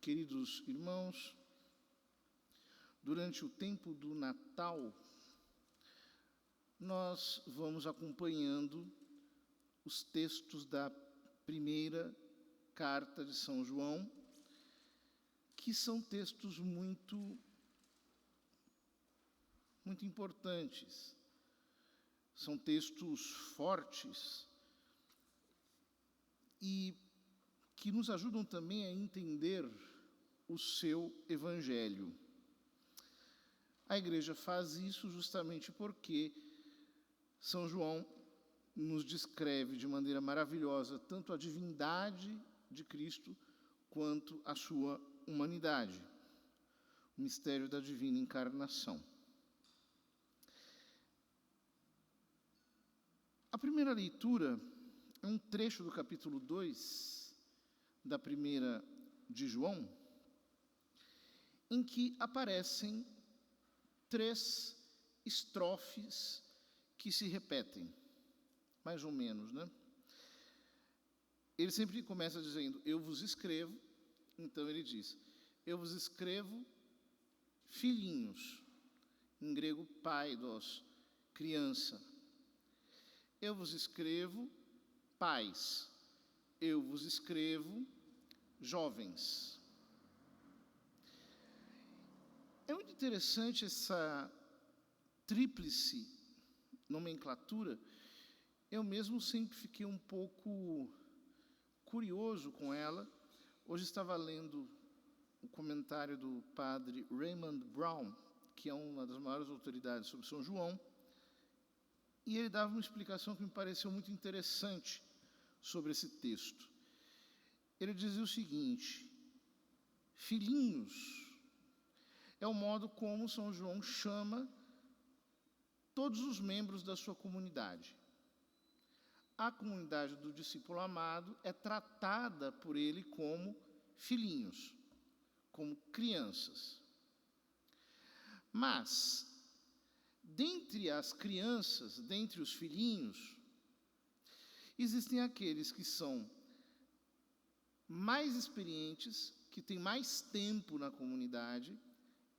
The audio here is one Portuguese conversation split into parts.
Queridos irmãos, durante o tempo do Natal, nós vamos acompanhando os textos da primeira carta de São João, que são textos muito importantes. São textos fortes e que nos ajudam também a entender o seu evangelho. A igreja faz isso justamente porque São João nos descreve de maneira maravilhosa tanto a divindade de Cristo quanto a sua humanidade, o mistério da divina encarnação. A primeira leitura é um trecho do capítulo 2 da primeira de João, em que aparecem 3 estrofes que se repetem, mais ou menos, né? Ele sempre começa dizendo, eu vos escrevo, então ele diz, eu vos escrevo filhinhos, em grego paidos, criança. Eu vos escrevo pais, eu vos escrevo jovens. É muito interessante essa tríplice nomenclatura. Eu mesmo sempre fiquei um pouco curioso com ela. Hoje estava lendo o comentário do padre Raymond Brown, que é uma das maiores autoridades sobre São João, e ele dava uma explicação que me pareceu muito interessante sobre esse texto. Ele dizia o seguinte, filhinhos é o modo como São João chama todos os membros da sua comunidade. A comunidade do discípulo amado é tratada por ele como filhinhos, como crianças. Mas, dentre as crianças, dentre os filhinhos, existem aqueles que são mais experientes, que têm mais tempo na comunidade,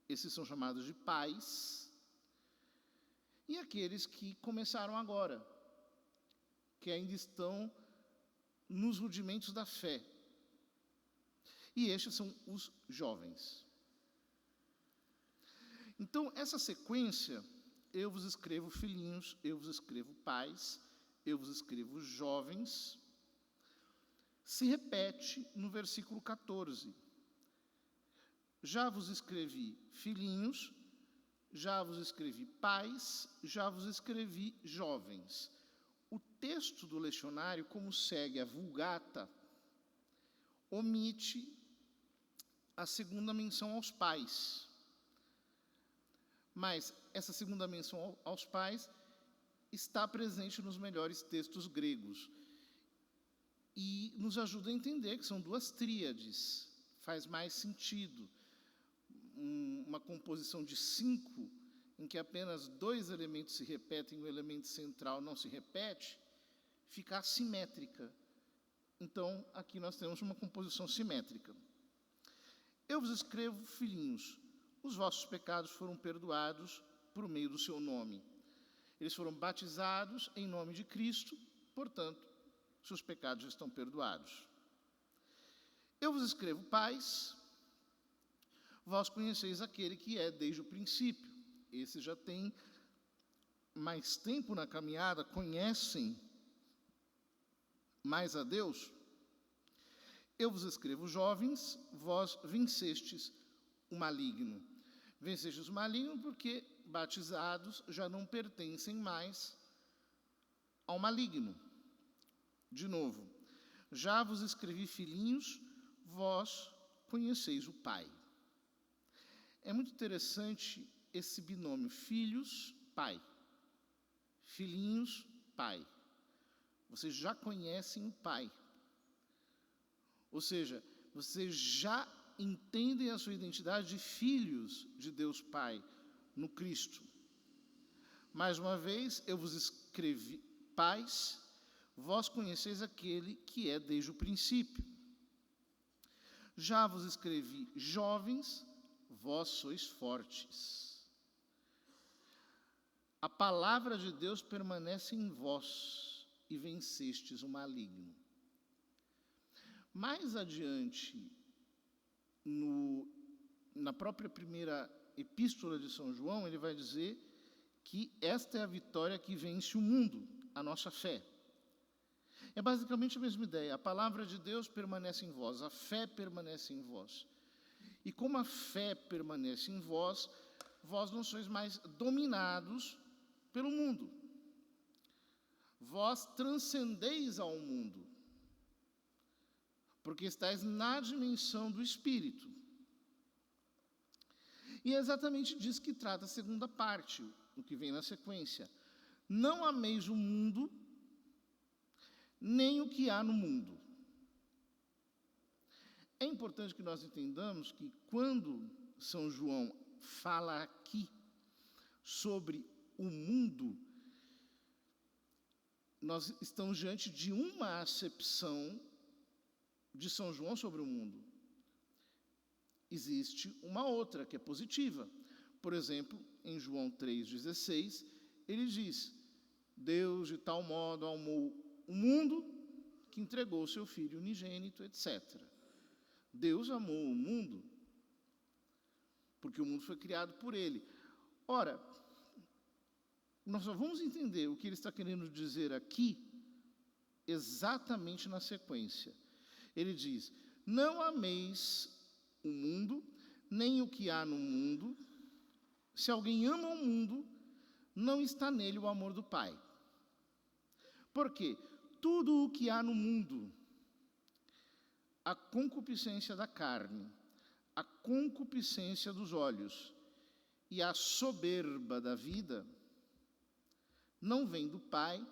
esses são chamados de pais, e aqueles que começaram agora, que ainda estão nos rudimentos da fé. E estes são os jovens. Então, essa sequência, eu vos escrevo filhinhos, eu vos escrevo pais, eu vos escrevo jovens, se repete no versículo 14. Já vos escrevi filhinhos, já vos escrevi pais, já vos escrevi jovens. O texto do lecionário, como segue a Vulgata, omite a segunda menção aos pais. Mas essa segunda menção aos pais está presente nos melhores textos gregos e nos ajuda a entender que são 2 tríades, faz mais sentido. Uma composição de 5, em que apenas 2 elementos se repetem e o elemento central não se repete, fica assimétrica. Então, aqui nós temos uma composição simétrica. Eu vos escrevo, filhinhos, os vossos pecados foram perdoados por meio do seu nome. Eles foram batizados em nome de Cristo, portanto, seus pecados estão perdoados. Eu vos escrevo, pais, vós conheceis aquele que é desde o princípio. Esses já têm mais tempo na caminhada, conhecem mais a Deus. Eu vos escrevo, jovens, vós vencestes o maligno. Vencestes o maligno porque, batizados, já não pertencem mais ao maligno. De novo, já vos escrevi, filhinhos, vós conheceis o Pai. É muito interessante esse binômio, filhos, pai. Filhinhos, pai. Vocês já conhecem o Pai. Ou seja, vocês já entendem a sua identidade de filhos de Deus Pai no Cristo. Mais uma vez, eu vos escrevi, pais, vós conheceis aquele que é desde o princípio. Já vos escrevi, jovens, vós sois fortes. A palavra de Deus permanece em vós e vencestes o maligno. Mais adiante, na própria primeira epístola de São João, ele vai dizer que esta é a vitória que vence o mundo, a nossa fé. É basicamente a mesma ideia. A palavra de Deus permanece em vós, a fé permanece em vós. E como a fé permanece em vós, vós não sois mais dominados pelo mundo. Vós transcendeis ao mundo, porque estáis na dimensão do Espírito. E é exatamente disso que trata a segunda parte, o que vem na sequência. Não ameis o mundo, nem o que há no mundo. É importante que nós entendamos que quando São João fala aqui sobre o mundo, nós estamos diante de uma acepção de São João sobre o mundo. Existe uma outra, que é positiva. Por exemplo, em João 3,16, ele diz: Deus de tal modo amou o mundo que entregou o seu Filho unigênito, etc. Deus amou o mundo porque o mundo foi criado por ele. Ora, nós só vamos entender o que ele está querendo dizer aqui exatamente na sequência. Ele diz: não ameis o mundo, nem o que há no mundo. Se alguém ama o mundo, não está nele o amor do Pai. Por quê? Tudo o que há no mundo, a concupiscência da carne, a concupiscência dos olhos e a soberba da vida, não vem do Pai,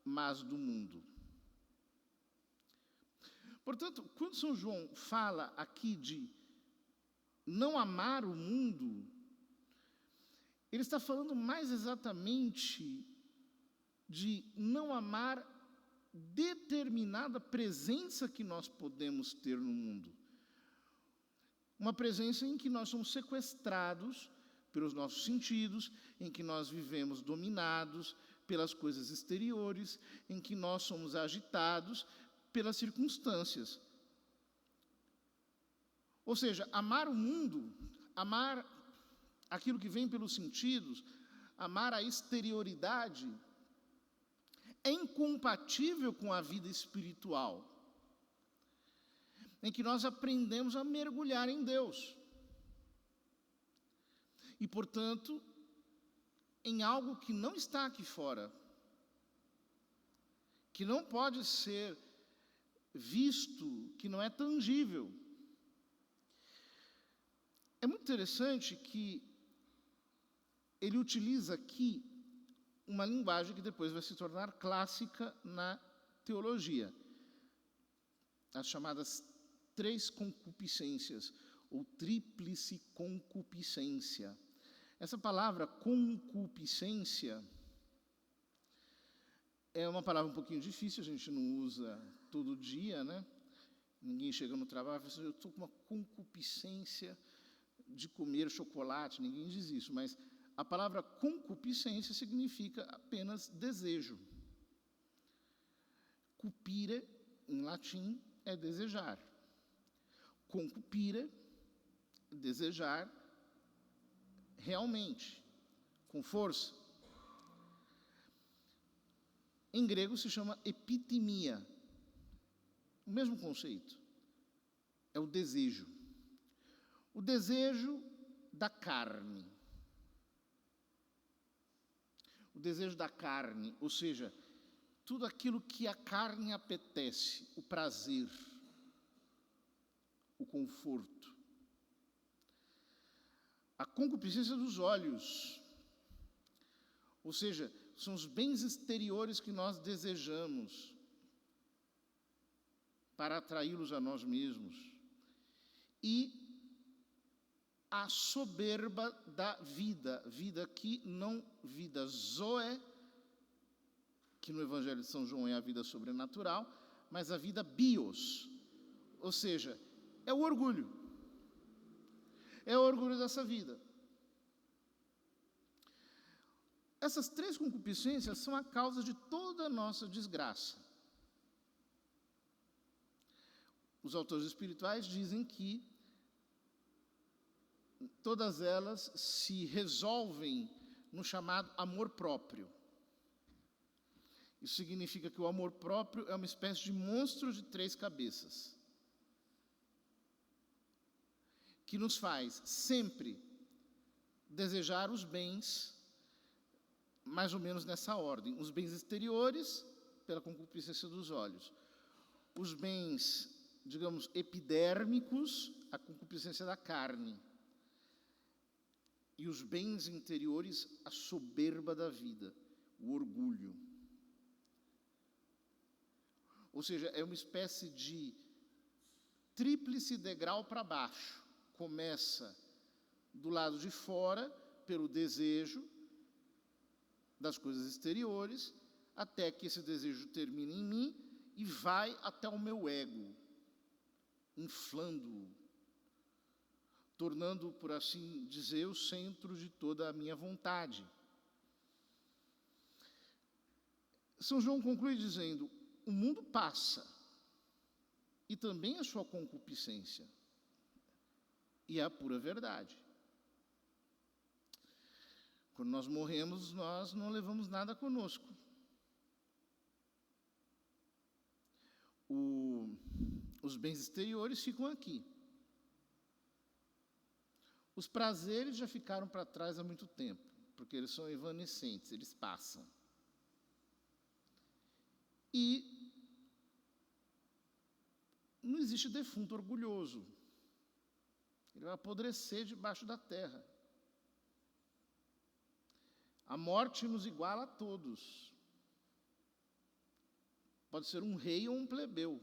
mas do mundo. Portanto, quando São João fala aqui de não amar o mundo, ele está falando mais exatamente de não amar determinada presença que nós podemos ter no mundo. Uma presença em que nós somos sequestrados pelos nossos sentidos, em que nós vivemos dominados pelas coisas exteriores, em que nós somos agitados pelas circunstâncias. Ou seja, amar o mundo, amar aquilo que vem pelos sentidos, amar a exterioridade, é incompatível com a vida espiritual, em que nós aprendemos a mergulhar em Deus. E, portanto, em algo que não está aqui fora, que não pode ser visto, que não é tangível. É muito interessante que ele utiliza aqui uma linguagem que depois vai se tornar clássica na teologia, as chamadas três concupiscências, ou tríplice concupiscência. Essa palavra concupiscência é uma palavra um pouquinho difícil, a gente não usa todo dia, né? Ninguém chega no trabalho e fala assim: eu estou com uma concupiscência de comer chocolate, ninguém diz isso, mas a palavra concupiscência significa apenas desejo. Cupire, em latim, é desejar. Concupire, desejar realmente, com força. Em grego se chama epitimia. O mesmo conceito. É o desejo. O desejo da carne. O desejo da carne, ou seja, tudo aquilo que a carne apetece, o prazer, o conforto. A concupiscência dos olhos, ou seja, são os bens exteriores que nós desejamos para atraí-los a nós mesmos. E a soberba da vida, vida que não, vida zoe, que no Evangelho de São João é a vida sobrenatural, mas a vida bios, ou seja, é o orgulho. É o orgulho dessa vida. Essas 3 concupiscências são a causa de toda a nossa desgraça. Os autores espirituais dizem que todas elas se resolvem no chamado amor próprio. Isso significa que o amor próprio é uma espécie de monstro de 3 cabeças, que nos faz sempre desejar os bens, mais ou menos nessa ordem. Os bens exteriores, pela concupiscência dos olhos. Os bens, digamos, epidérmicos, a concupiscência da carne. E os bens interiores, a soberba da vida, o orgulho. Ou seja, é uma espécie de tríplice degrau para baixo. Começa do lado de fora, pelo desejo das coisas exteriores, até que esse desejo termine em mim e vai até o meu ego, inflando-o, tornando, por assim dizer, o centro de toda a minha vontade. São João conclui dizendo: o mundo passa, e também a sua concupiscência, e é a pura verdade. Quando nós morremos, nós não levamos nada conosco. Os bens exteriores ficam aqui. Os prazeres já ficaram para trás há muito tempo, porque eles são evanescentes, eles passam. E não existe defunto orgulhoso. Ele vai apodrecer debaixo da terra. A morte nos iguala a todos. Pode ser um rei ou um plebeu,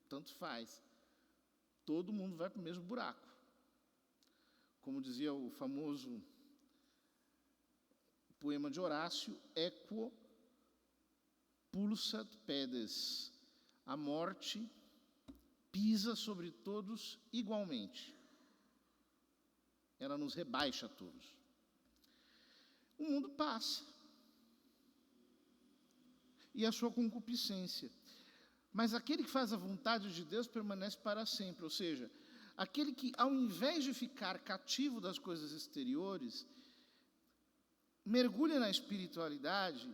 tanto faz. Todo mundo vai para o mesmo buraco. Como dizia o famoso poema de Horácio, equo pulsat pedes. A morte pisa sobre todos igualmente. Ela nos rebaixa a todos. O mundo passa. E a sua concupiscência. Mas aquele que faz a vontade de Deus permanece para sempre. Ou seja, aquele que, ao invés de ficar cativo das coisas exteriores, mergulha na espiritualidade,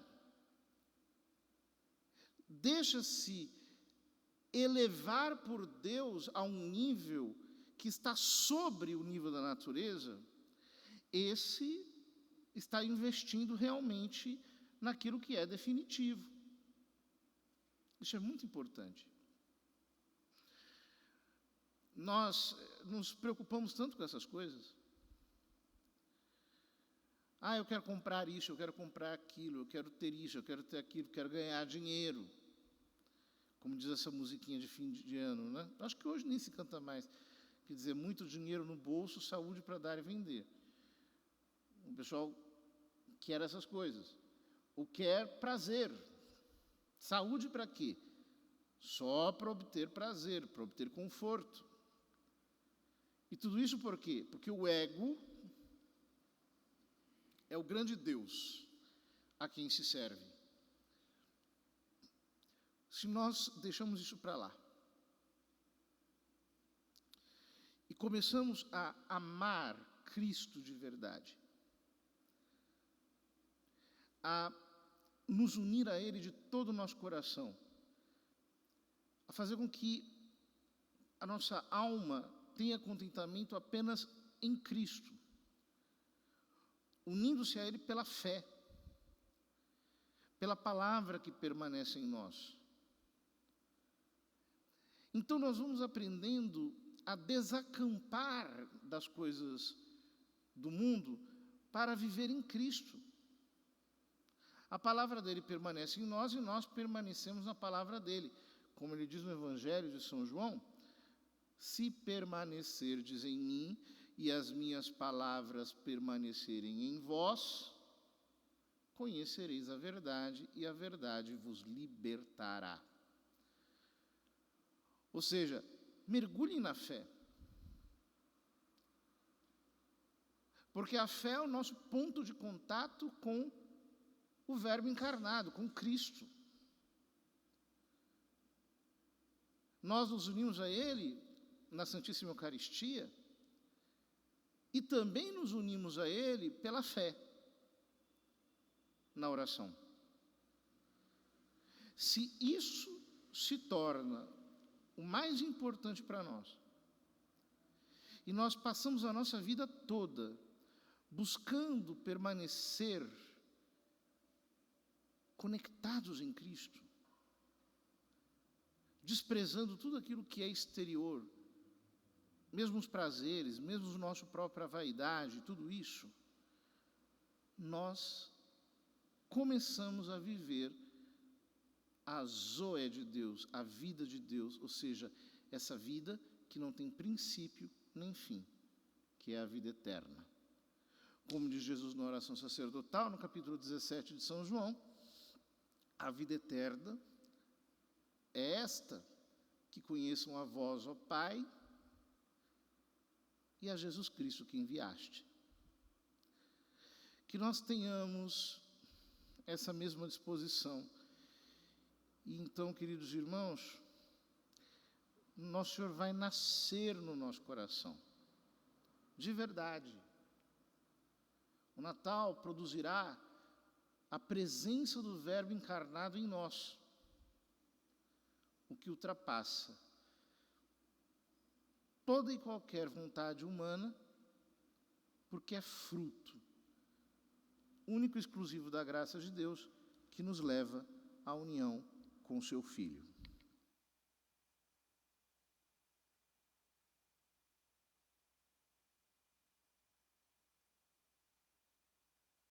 deixa-se elevar por Deus a um nível que está sobre o nível da natureza, esse está investindo realmente naquilo que é definitivo. Isso é muito importante. Nós nos preocupamos tanto com essas coisas. Eu quero comprar isso, eu quero comprar aquilo, eu quero ter isso, eu quero ter aquilo, eu quero ganhar dinheiro. Como diz essa musiquinha de fim de ano, né? Acho que hoje nem se canta mais. Quer dizer, muito dinheiro no bolso, saúde para dar e vender. O pessoal quer essas coisas. Ou quer prazer. Saúde para quê? Só para obter prazer, para obter conforto. E tudo isso por quê? Porque o ego é o grande Deus a quem se serve. Se nós deixamos isso para lá e começamos a amar Cristo de verdade, a nos unir a Ele de todo o nosso coração, a fazer com que a nossa alma tenha contentamento apenas em Cristo, unindo-se a Ele pela fé, pela palavra que permanece em nós. Então nós vamos aprendendo a desacampar das coisas do mundo para viver em Cristo. A palavra dele permanece em nós e nós permanecemos na palavra dele. Como ele diz no Evangelho de São João, se permanecerdes em mim e as minhas palavras permanecerem em vós, conhecereis a verdade e a verdade vos libertará. Ou seja, mergulhem na fé. Porque a fé é o nosso ponto de contato com o Verbo encarnado, com Cristo. Nós nos unimos a Ele na Santíssima Eucaristia e também nos unimos a Ele pela fé na oração. Se isso se torna o mais importante para nós, e nós passamos a nossa vida toda buscando permanecer conectados em Cristo, desprezando tudo aquilo que é exterior, mesmo os prazeres, mesmo a nossa própria vaidade, tudo isso, nós começamos a viver a zoe de Deus, a vida de Deus, ou seja, essa vida que não tem princípio nem fim, que é a vida eterna. Como diz Jesus na oração sacerdotal, no capítulo 17 de São João, a vida eterna é esta, que conheçam a vós, ó Pai, e a Jesus Cristo que enviaste. Que nós tenhamos essa mesma disposição. E então, queridos irmãos, nosso Senhor vai nascer no nosso coração, de verdade. O Natal produzirá a presença do Verbo encarnado em nós, o que ultrapassa toda e qualquer vontade humana, porque é fruto único e exclusivo da graça de Deus que nos leva à união com o seu Filho.